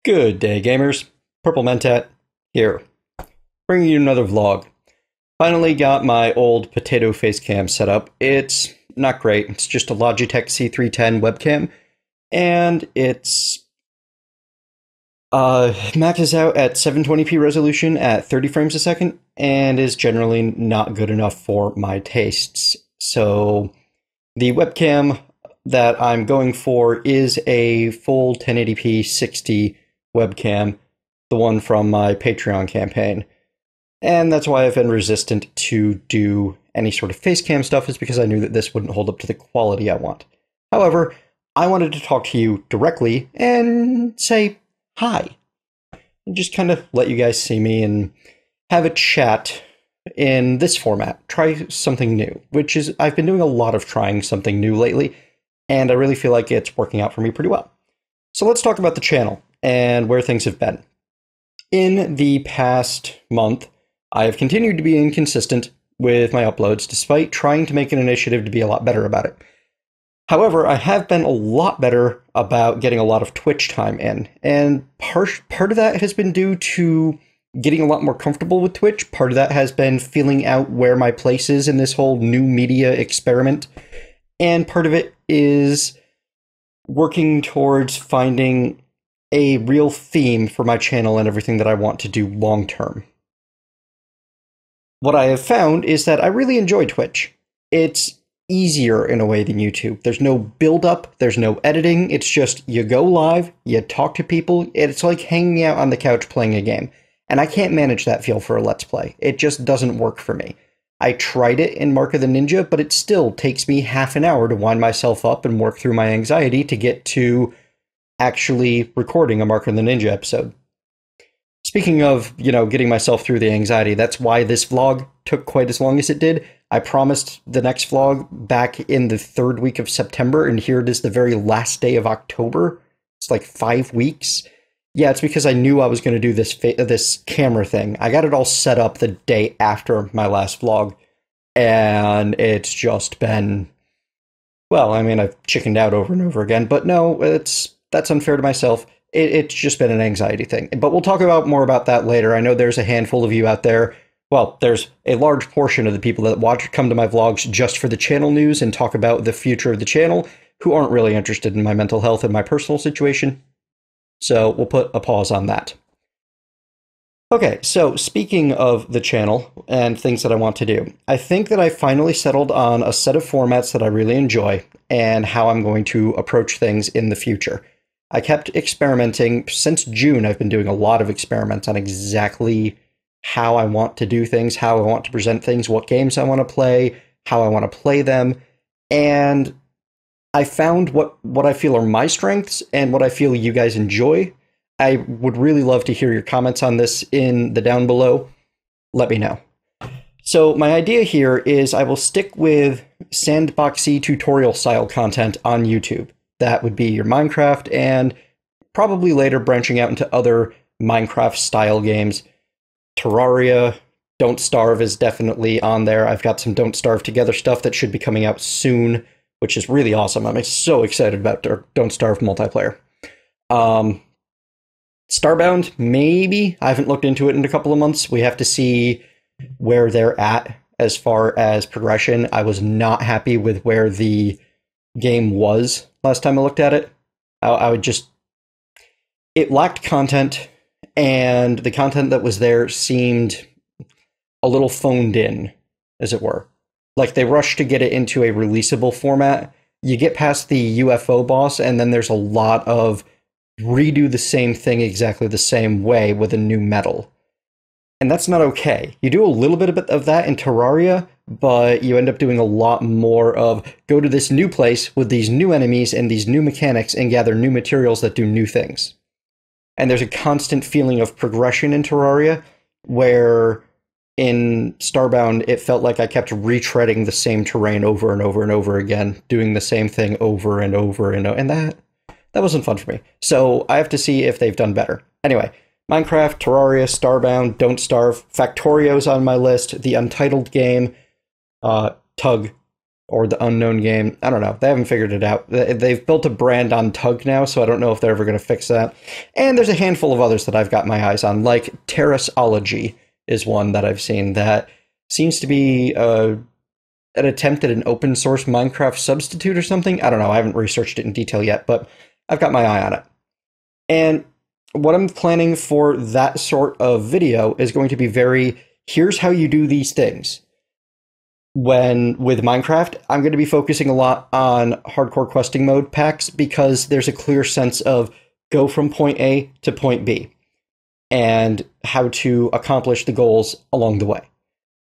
Good day, gamers. Purple Mentat here, bringing you another vlog. Finally got my old potato face cam set up. It's not great. It's just a Logitech C310 webcam, and it's maxes out at 720p resolution at 30 frames a second, and is generally not good enough for my tastes. So the webcam that I'm going for is a full 1080p 60 webcam, the one from my Patreon campaign. And that's why I've been resistant to do any sort of face cam stuff, is because I knew that this wouldn't hold up to the quality I want. However, I wanted to talk to you directly and say hi. And just kind of let you guys see me and have a chat in this format. Try something new, which is, I've been doing a lot of trying something new lately, and I really feel like it's working out for me pretty well. So let's talk about the channel and where things have been. In the past month, I have continued to be inconsistent with my uploads, despite trying to make an initiative to be a lot better about it. However, I have been a lot better about getting a lot of Twitch time in, and part of that has been due to getting a lot more comfortable with Twitch. Part of that has been feeling out where my place is in this whole new media experiment, and part of it is working towards finding a real theme for my channel and everything that I want to do long term. What I have found is that I really enjoy Twitch. It's easier in a way than YouTube. There's no build-up, there's no editing, it's just you go live, you talk to people, it's like hanging out on the couch playing a game. And I can't manage that feel for a Let's Play. It just doesn't work for me. I tried it in Mark of the Ninja, but it still takes me half an hour to wind myself up and work through my anxiety to get to actually recording a Mark of the Ninja episode. Speaking of, getting myself through the anxiety, that's why this vlog took quite as long as it did. I promised the next vlog back in the third week of September, and here it is the very last day of October. It's like 5 weeks. Yeah, it's because I knew I was going to do this camera thing. I got it all set up the day after my last vlog, and it's just been, well, I mean, I've chickened out over and over again, but no, that's unfair to myself. It's just been an anxiety thing. But we'll talk more about that later. I know there's a handful of you out there. Well, there's a large portion of the people that come to my vlogs just for the channel news and talk about the future of the channel who aren't really interested in my mental health and my personal situation. So we'll put a pause on that. Okay, so speaking of the channel and things that I want to do, I think that I finally settled on a set of formats that I really enjoy and how I'm going to approach things in the future. I kept experimenting. Since June, I've been doing a lot of experiments on exactly how I want to do things, how I want to present things, what games I want to play, how I want to play them, and I found what I feel are my strengths and what I feel you guys enjoy. I would really love to hear your comments on this in the down below. Let me know. So my idea here is I will stick with sandboxy tutorial style content on YouTube. That would be your Minecraft, and probably later branching out into other Minecraft style games. Terraria, Don't Starve is definitely on there. I've got some Don't Starve Together stuff that should be coming out soon, which is really awesome. I'm so excited about Don't Starve multiplayer. Starbound, maybe. I haven't looked into it in a couple of months. We have to see where they're at as far as progression. I was not happy with where the game was last time I looked at it. It lacked content, and the content that was there seemed a little phoned in, as it were. Like they rushed to get it into a releasable format. You get past the UFO boss, and then there's a lot of redo the same thing exactly the same way with a new medal. And that's not okay. You do a little bit of that in Terraria, but you end up doing a lot more of go to this new place with these new enemies and these new mechanics and gather new materials that do new things. And there's a constant feeling of progression in Terraria, where in Starbound, it felt like I kept retreading the same terrain over and over and over again, doing the same thing over and over and over, and that wasn't fun for me. So I have to see if they've done better. Anyway, Minecraft, Terraria, Starbound, Don't Starve, Factorio's on my list, the Untitled game, Tug, or the unknown game. I don't know. They haven't figured it out. They've built a brand on Tug now, so I don't know if they're ever going to fix that. And there's a handful of others that I've got my eyes on, like Terraceology is one that I've seen that seems to be an attempt at an open source Minecraft substitute or something. I don't know. I haven't researched it in detail yet, but I've got my eye on it. And what I'm planning for that sort of video is going to be here's how you do these things. When with Minecraft, I'm going to be focusing a lot on hardcore questing mode packs because there's a clear sense of go from point A to point B and how to accomplish the goals along the way.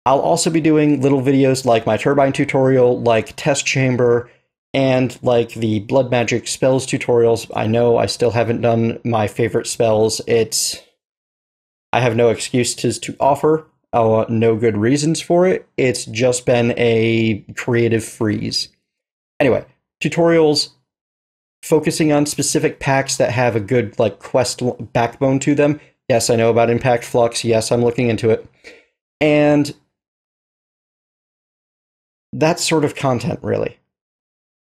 I'll also be doing little videos like my turbine tutorial, like test chamber, and like the blood magic spells tutorials. I know I still haven't done my favorite spells. I have no excuses to offer, no good reasons for it. It's just been a creative freeze. Anyway, tutorials focusing on specific packs that have a good like quest backbone to them. Yes, I know about Impact Flux. Yes, I'm looking into it. And that sort of content, really.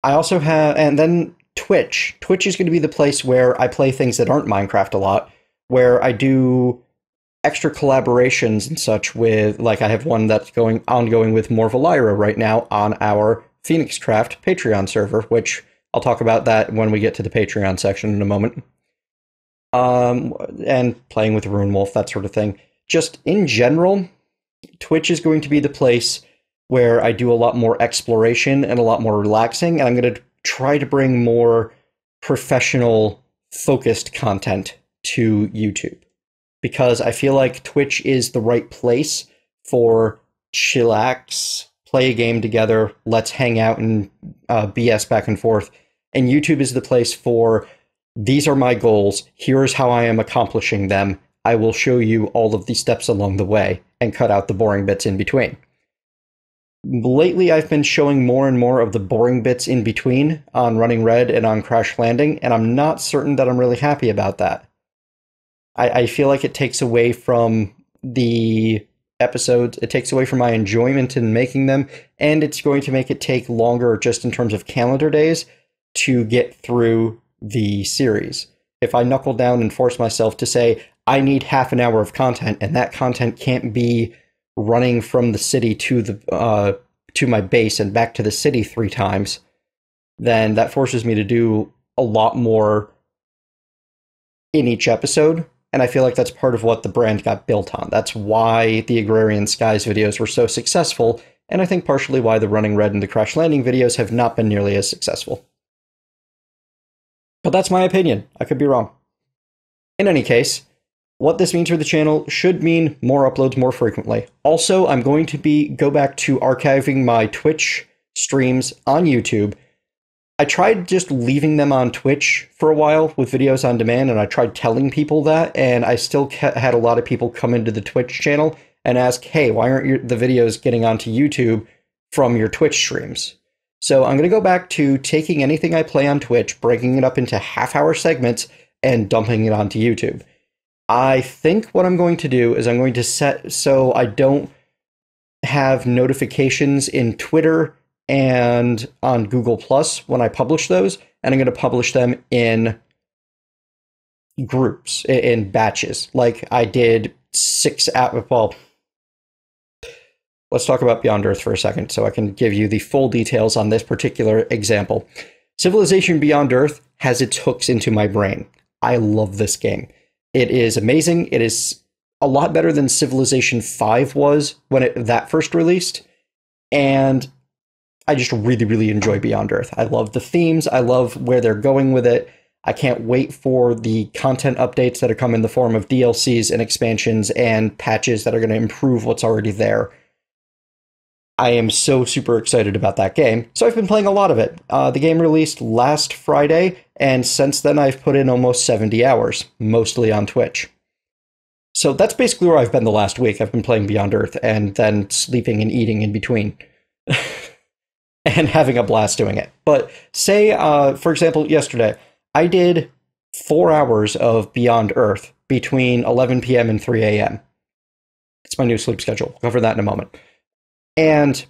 I also have, and then Twitch. Twitch is going to be the place where I play things that aren't Minecraft a lot, where I do extra collaborations and such with, like I have one that's ongoing with Morvalira right now on our PhoenixCraft Patreon server, which I'll talk about that when we get to the Patreon section in a moment. And playing with Rune Wolf, that sort of thing. Just in general, Twitch is going to be the place where I do a lot more exploration and a lot more relaxing, and I'm going to try to bring more professional focused content to YouTube, because I feel like Twitch is the right place for chillax, play a game together, let's hang out and BS back and forth, and YouTube is the place for these are my goals, here's how I am accomplishing them, I will show you all of the steps along the way and cut out the boring bits in between. Lately, I've been showing more and more of the boring bits in between on Running Red and on Crash Landing, and I'm not certain that I'm really happy about that. I feel like it takes away from the episodes, it takes away from my enjoyment in making them, and it's going to make it take longer just in terms of calendar days to get through the series. If I knuckle down and force myself to say, I need half an hour of content, and that content can't be running from the city to my base and back to the city 3 times, then that forces me to do a lot more in each episode. And I feel like that's part of what the brand got built on. That's why the Agrarian Skies videos were so successful, and I think partially why the Running Red and the Crash Landing videos have not been nearly as successful. But that's my opinion. I could be wrong. In any case, what this means for the channel should mean more uploads more frequently. Also, I'm going to go back to archiving my Twitch streams on YouTube. I tried just leaving them on Twitch for a while with videos on demand, and I tried telling people that, and I still had a lot of people come into the Twitch channel and ask, hey, why aren't the videos getting onto YouTube from your Twitch streams? So I'm going to go back to taking anything I play on Twitch, breaking it up into half-hour segments, and dumping it onto YouTube. I think what I'm going to do is I'm going to set so I don't have notifications in Twitter and on Google Plus when I publish those, and I'm going to publish them in groups, in batches, like I did 6 out. Well, let's talk about Beyond Earth for a second so I can give you the full details on this particular example. Civilization Beyond Earth has its hooks into my brain. I love this game. It is amazing. It is a lot better than Civilization 5 was when that first released. And I just really, really enjoy Beyond Earth. I love the themes. I love where they're going with it. I can't wait for the content updates that are coming in the form of DLCs and expansions and patches that are going to improve what's already there. I am so super excited about that game. So I've been playing a lot of it. The game released last Friday, and since then I've put in almost 70 hours, mostly on Twitch. So that's basically where I've been the last week. I've been playing Beyond Earth and then sleeping and eating in between. And having a blast doing it. But say, for example, yesterday, I did 4 hours of Beyond Earth between 11 p.m. and 3 a.m. It's my new sleep schedule. We'll cover that in a moment. And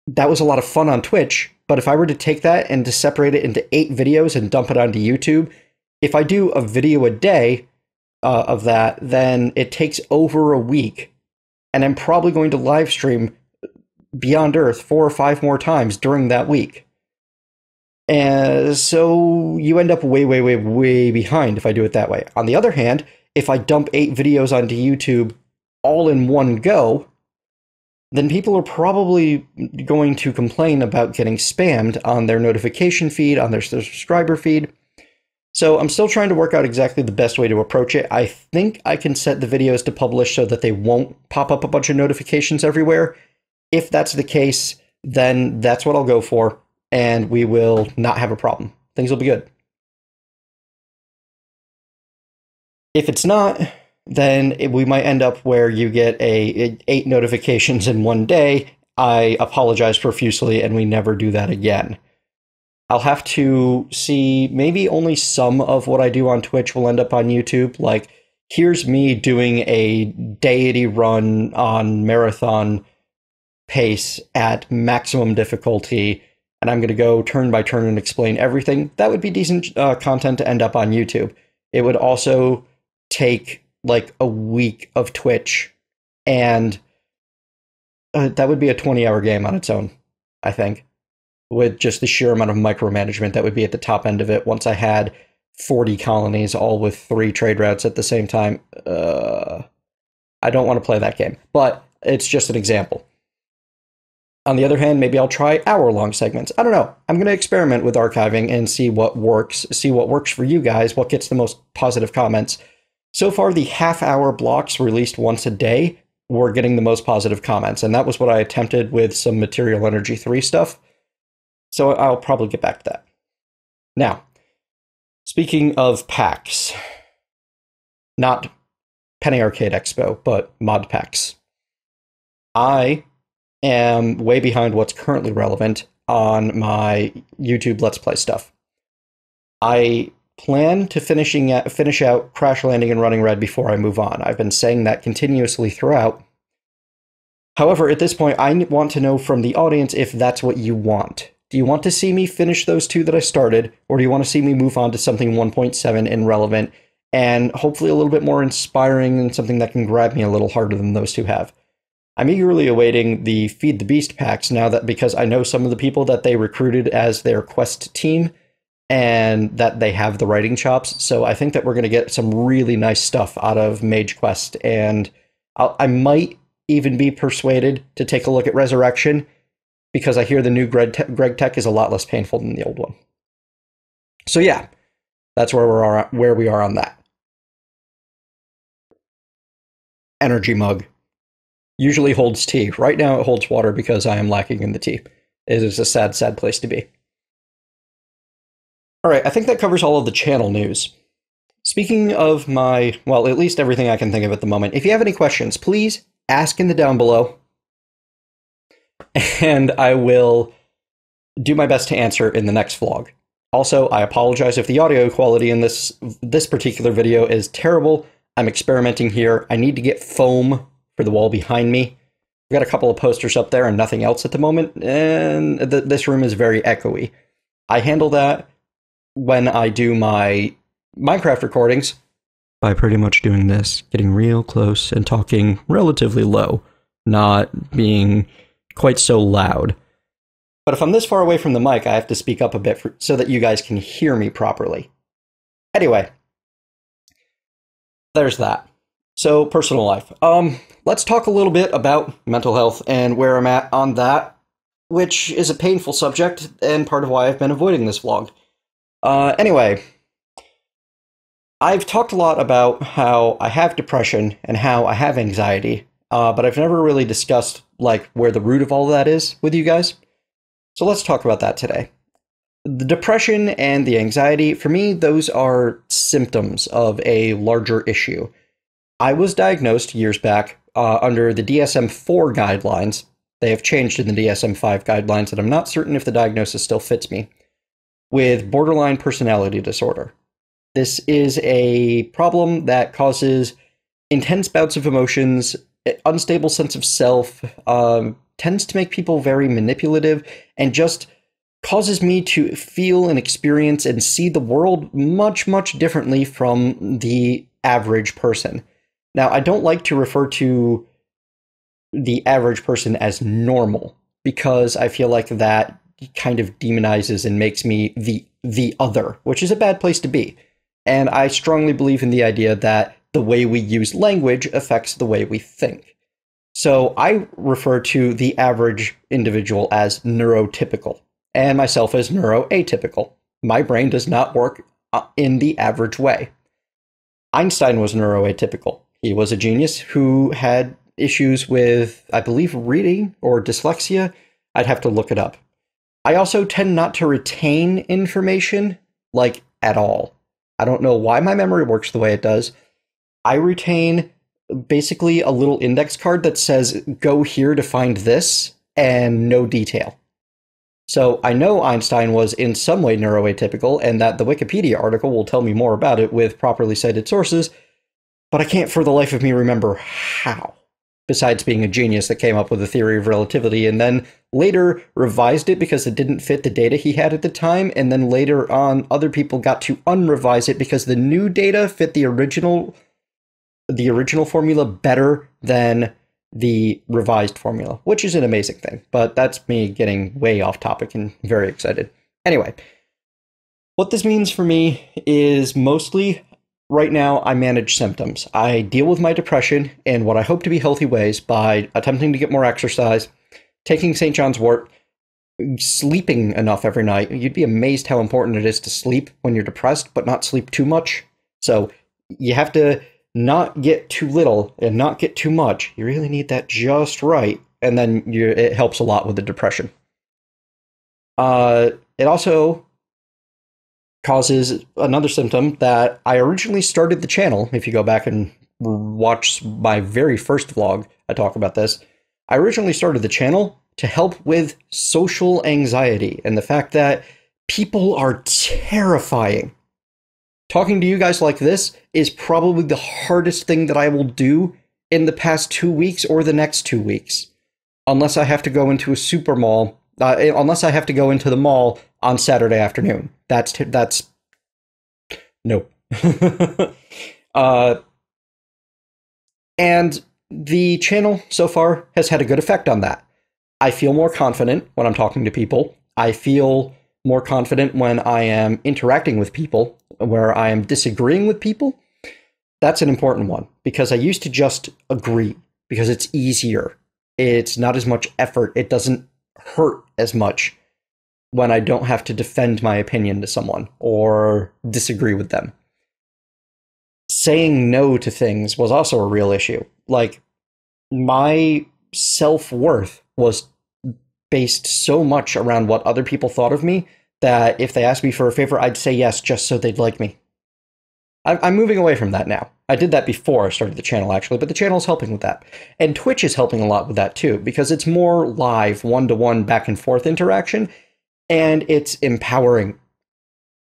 that was a lot of fun on Twitch, but if I were to take that and to separate it into 8 videos and dump it onto YouTube, if I do a video a day of that, then it takes over a week, and I'm probably going to live stream Beyond Earth 4 or 5 more times during that week. And so you end up way behind if I do it that way. On the other hand, if I dump 8 videos onto YouTube all in one go, then people are probably going to complain about getting spammed on their notification feed, on their subscriber feed. So I'm still trying to work out exactly the best way to approach it. I think I can set the videos to publish so that they won't pop up a bunch of notifications everywhere. If that's the case, then that's what I'll go for, and we will not have a problem. Things will be good. If it's not, then we might end up where you get 8 notifications in one day. I apologize profusely, and we never do that again. I'll have to see, maybe only some of what I do on Twitch will end up on YouTube. Like, here's me doing a deity run on marathon pace at maximum difficulty, and I'm going to go turn by turn and explain everything. That would be decent content to end up on YouTube. It would also take like a week of Twitch, and that would be a 20-hour game on its own, I think, with just the sheer amount of micromanagement that would be at the top end of it once I had 40 colonies, all with 3 trade routes at the same time. I don't want to play that game, but it's just an example. On the other hand, maybe I'll try hour-long segments. I don't know. I'm going to experiment with archiving and see what works for you guys, what gets the most positive comments. So far, the half-hour blocks released once a day were getting the most positive comments, and that was what I attempted with some Material Energy 3 stuff. So I'll probably get back to that. Now, speaking of packs, not Penny Arcade Expo, but mod packs. I am way behind what's currently relevant on my YouTube Let's Play stuff. I plan to finish out Crash Landing and Running Red before I move on. I've been saying that continuously throughout. However, at this point, I want to know from the audience if that's what you want. Do you want to see me finish those 2 that I started, or do you want to see me move on to something 1.7 and relevant, and hopefully a little bit more inspiring and something that can grab me a little harder than those 2 have? I'm eagerly awaiting the Feed the Beast packs now, that because I know some of the people that they recruited as their quest team and that they have the writing chops. So I think that we're going to get some really nice stuff out of Mage Quest, and I might even be persuaded to take a look at Resurrection, because I hear the new Greg Tech is a lot less painful than the old one. So yeah, that's where we are on that. Energy mug. Usually holds tea. Right now it holds water because I am lacking in the tea. It is a sad, sad place to be. All right, I think that covers all of the channel news. Speaking of well, at least everything I can think of at the moment, if you have any questions, please ask in the down below, and I will do my best to answer in the next vlog. Also, I apologize if the audio quality in this particular video is terrible. I'm experimenting here. I need to get foam for the wall behind me. I've got a couple of posters up there and nothing else at the moment, and this room is very echoey. I handle that when I do my Minecraft recordings by pretty much doing this, getting real close and talking relatively low, not being quite so loud. But if I'm this far away from the mic, I have to speak up a bit so that you guys can hear me properly. Anyway, there's that. So, personal life. Let's talk a little bit about mental health and where I'm at on that, which is a painful subject and part of why I've been avoiding this vlog. Anyway, I've talked a lot about how I have depression and how I have anxiety, but I've never really discussed like where the root of all of that is with you guys. So let's talk about that today. The depression and the anxiety, for me, those are symptoms of a larger issue. I was diagnosed years back under the DSM-4 guidelines. They have changed in the DSM-5 guidelines, and I'm not certain if the diagnosis still fits me, with borderline personality disorder. This is a problem that causes intense bouts of emotions, unstable sense of self, tends to make people very manipulative and just causes me to feel and experience and see the world much, much differently from the average person. Now, I don't like to refer to the average person as normal because I feel like that kind of demonizes and makes me the other, which is a bad place to be. And I strongly believe in the idea that the way we use language affects the way we think. So I refer to the average individual as neurotypical, and myself as neuroatypical. My brain does not work in the average way. Einstein was neuroatypical. He was a genius who had issues with, I believe, reading or dyslexia. I'd have to look it up. I also tend not to retain information, like, at all. I don't know why my memory works the way it does. I retain basically a little index card that says, go here to find this, and no detail. So I know Einstein was in some way neuroatypical, and that the Wikipedia article will tell me more about it with properly cited sources, but I can't for the life of me remember how, besides being a genius that came up with the theory of relativity and then later revised it because it didn't fit the data he had at the time, and then later on other people got to unrevise it because the new data fit the original formula better than the revised formula, which is an amazing thing. But that's me getting way off topic and very excited. Anyway, what this means for me is mostly right now I manage symptoms. I deal with my depression in what I hope to be healthy ways by attempting to get more exercise, taking St. John's wort, sleeping enough every night. You'd be amazed how important it is to sleep when you're depressed, but not sleep too much. So you have to not get too little and not get too much. You really need that just right, and then it helps a lot with the depression. It also causes another symptom that I originally started the channel. If you go back and watch my very first vlog, I talk about this. I originally started the channel to help with social anxiety and the fact that people are terrifying. Talking to you guys like this is probably the hardest thing that I will do in the past 2 weeks or the next 2 weeks. Unless I have to go into a super mall, unless I have to go into the mall on Saturday afternoon. That's no. And the channel so far has had a good effect on that. I feel more confident when I'm talking to people. I feel more confident when I am interacting with people, where I am disagreeing with people. That's an important one because I used to just agree because it's easier. It's not as much effort. It doesn't hurt as much when I don't have to defend my opinion to someone or disagree with them. Saying no to things was also a real issue. Like, my self-worth was based so much around what other people thought of me that if they asked me for a favor, I'd say yes just so they'd like me. I'm moving away from that now. I did that before I started the channel, actually, but the channel is helping with that. And Twitch is helping a lot with that, too, because it's more live, one-to-one, back-and-forth interaction, and it's empowering.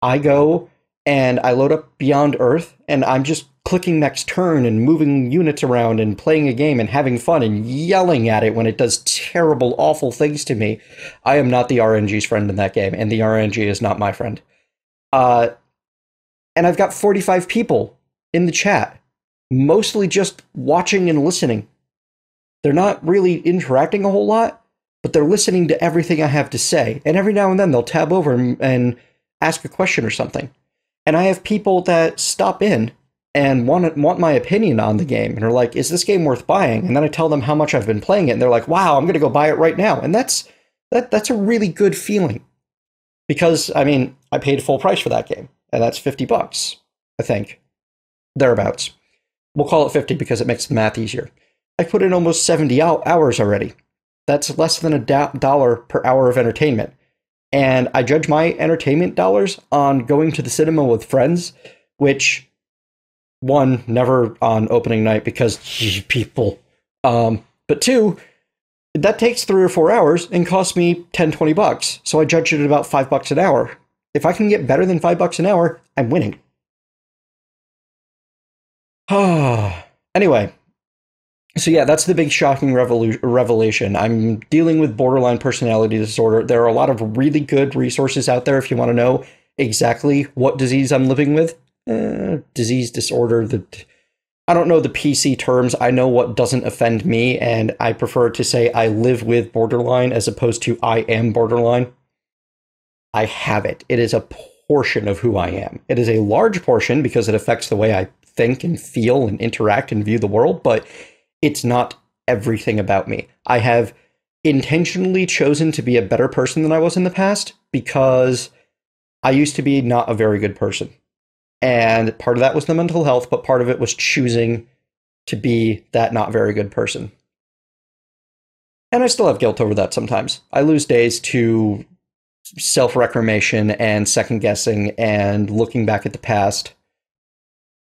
I go and I load up Beyond Earth, and I'm just clicking next turn and moving units around and playing a game and having fun and yelling at it when it does terrible, awful things to me. I am not the RNG's friend in that game, and the RNG is not my friend. And I've got 45 people in the chat, mostly just watching and listening. They're not really interacting a whole lot, but they're listening to everything I have to say. And every now and then they'll tab over and ask a question or something. And I have people that stop in and want my opinion on the game and are like, is this game worth buying? And then I tell them how much I've been playing it, and they're like, wow, I'm going to go buy it right now. And that's a really good feeling. Because, I mean, I paid full price for that game, and that's $50, I think. Thereabouts. We'll call it 50 because it makes the math easier. I put in almost 70 hours already. That's less than $1 per hour of entertainment. And I judge my entertainment dollars on going to the cinema with friends, which, one, never on opening night because people. But two, that takes 3 or 4 hours and costs me $10-20. So I judge it at about $5 an hour. If I can get better than $5 an hour, I'm winning. Anyway, So yeah, that's the big shocking revelation. I'm dealing with borderline personality disorder. There are a lot of really good resources out there if you want to know exactly what disease I'm living with. Disease disorder. I don't know the PC terms. I know what doesn't offend me, and I prefer to say I live with borderline as opposed to I am borderline. I have it. It is a portion of who I am. It is a large portion because it affects the way I think and feel and interact and view the world, but it's not everything about me. I have intentionally chosen to be a better person than I was in the past because I used to be not a very good person. And part of that was the mental health, but part of it was choosing to be that not very good person. And I still have guilt over that sometimes. I lose days to self-reclamation and second guessing and looking back at the past.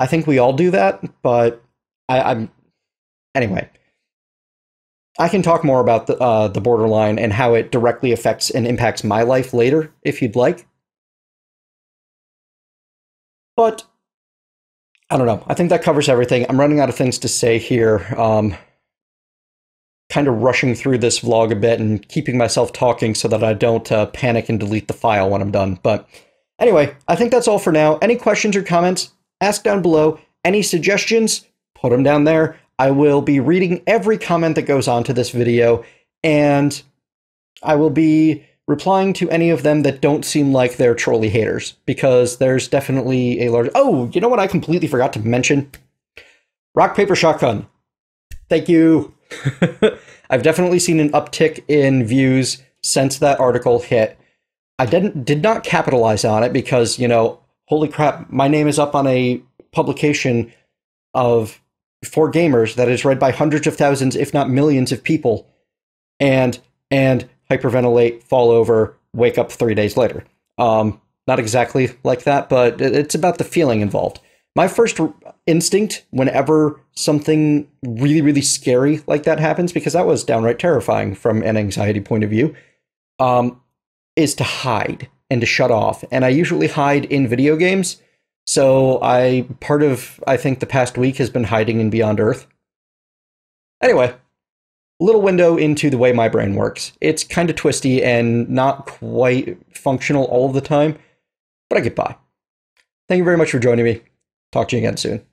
I think we all do that, but I'm anyway. I can talk more about the borderline and how it directly affects and impacts my life later, if you'd like. But I don't know. I think that covers everything. I'm running out of things to say here. Kind of rushing through this vlog a bit and keeping myself talking so that I don't panic and delete the file when I'm done. But anyway, I think that's all for now. Any questions or comments, ask down below. Any suggestions, put them down there. I will be reading every comment that goes on to this video, and I will be replying to any of them that don't seem like they're trolley haters, because there's definitely a large... Oh, you know what I completely forgot to mention? Rock, paper, shotgun. Thank you. I've definitely seen an uptick in views since that article hit. I did not capitalize on it because, you know, holy crap, my name is up on a publication of for gamers that is read by hundreds of thousands, if not millions of people, and hyperventilate, fall over, wake up 3 days later. Not exactly like that, but it's about the feeling involved. My first instinct whenever something really, really scary like that happens, because that was downright terrifying from an anxiety point of view, is to hide and to shut off. And I usually hide in video games. So part of, I think, the past week has been hiding in Beyond Earth. Anyway, a little window into the way my brain works. It's kind of twisty and not quite functional all of the time, but I get by. Thank you very much for joining me. Talk to you again soon.